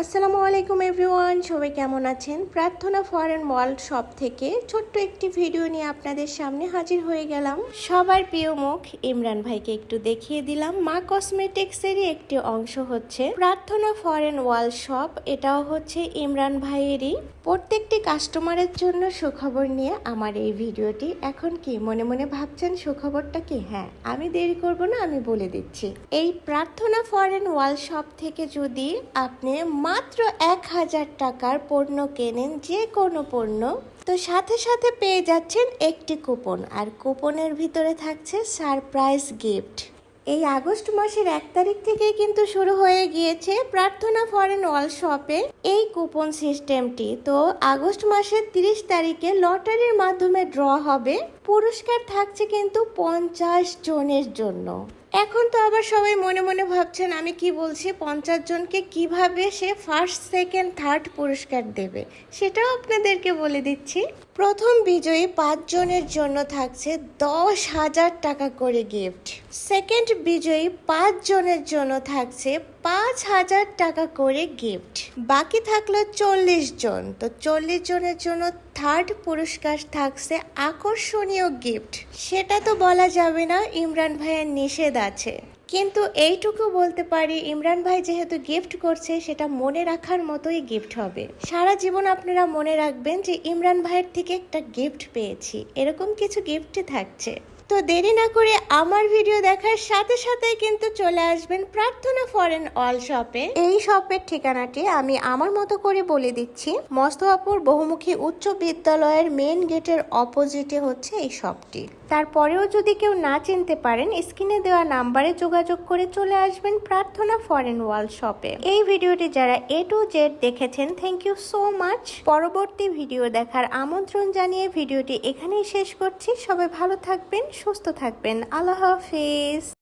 আসসালামু আলাইকুম এভরিওয়ান, সবাই কেমন আছেন? প্রার্থনা ফরেন ওয়ার্ল্ড শপ থেকে ছোট্ট একটি ভিডিও নিয়ে আপনাদের সামনে হাজির হয়ে গেলাম। সবার প্রিয় মুখ ইমরান ভাইকে একটু দেখিয়ে দিলাম। মা কসমেটিক্সেরই একটি অংশ হচ্ছে প্রার্থনা ফরেন ওয়ার্ল্ড শপ। এটাও হচ্ছে ইমরান ভাইয়েরই। প্রত্যেকটি কাস্টমারের জন্য সুখবর নিয়ে আমার এই ভিডিওটি। এখন কি মনে মনে ভাবছেন সুখবরটা কি? হ্যাঁ, আমি দেরি করব না, আমি বলে দিচ্ছি। এই প্রার্থনা ফরেন ওয়ার্ল্ড শপ থেকে যদি আপনি মাত্র 1000 টাকার পণ্য কেনেন, যে কোনো পণ্য, তো সাথে সাথে পেয়ে যাচ্ছেন একটি কুপন। আর কুপনের ভিতরে থাকছে সারপ্রাইজ গিফট। এই আগস্ট মাসের 1 তারিখ থেকেই কিন্তু শুরু হয়ে গিয়েছে প্রার্থনা ফরেন ওয়ার্ল্ড শপে এই কুপন সিস্টেমটি। তো আগস্ট মাসের 30 তারিখে লটারির মাধ্যমে ড্র হবে। পুরস্কার থাকছে কিন্তু 50 জনের জন্য। এখন তো আবার সবাই মনে মনে ভাবছেন আমি কি বলছি, 50 জনকে কিভাবে সে ফার্স্ট সেকেন্ড থার্ড পুরস্কার দেবে, সেটাও আপনাদেরকে বলে দিচ্ছি। প্রথম বিজয়ী 5 জনের জন্য থাকছে 10,000 টাকা করে গিফট। সেকেন্ড বিজয়ী 5 জনের জন্য থাকছে 5,000 টাকা করে গিফট। বাকি থাকলো 40 জন। তো 40 জনের জন্য থার্ড পুরস্কার থাকছে আকর্ষণীয় গিফট। সেটা তো বলা যাবে না, ইমরান ভাইয়ের নিষেধ আছে। কিন্তু এইটুকু বলতে পারি, ইমরান ভাই যেহেতু গিফট করছে, সেটা মনে রাখার মতোই গিফট হবে। সারা জীবন আপনারা মনে রাখবেন যে ইমরান ভাইয়ের থেকে একটা গিফট পেয়েছি, এরকম কিছু গিফটই থাকছে। তো দেরি না করে আমার ভিডিও দেখার সাথে সাথেই কিন্তু চলে আসবেন প্রার্থনা ফরেন ওয়ার্ল্ড শপে। এই শপের ঠিকানাটি আমি আমার মতো করে বলে দিচ্ছি। মোস্তফাপুর বহুমুখী উচ্চ বিদ্যালয়ের মেন গেটের অপোজিটে হচ্ছে এই শপটি। তারপরেও যদি কেউ না চিনতে পারেন, স্ক্রিনে দেওয়া নাম্বারে যোগাযোগ করে চলে আসবেন প্রার্থনা ফরেন ওয়ার্ল্ড শপে। এই ভিডিওটি যারা A to Z দেখেছেন, থ্যাংক ইউ সো মাচ। পরবর্তী ভিডিও দেখার আমন্ত্রণ জানিয়ে ভিডিওটি এখানেই শেষ করছি। সবাই ভালো থাকবেন, সুস্থ থাকবেন। আল্লাহ হাফেজ।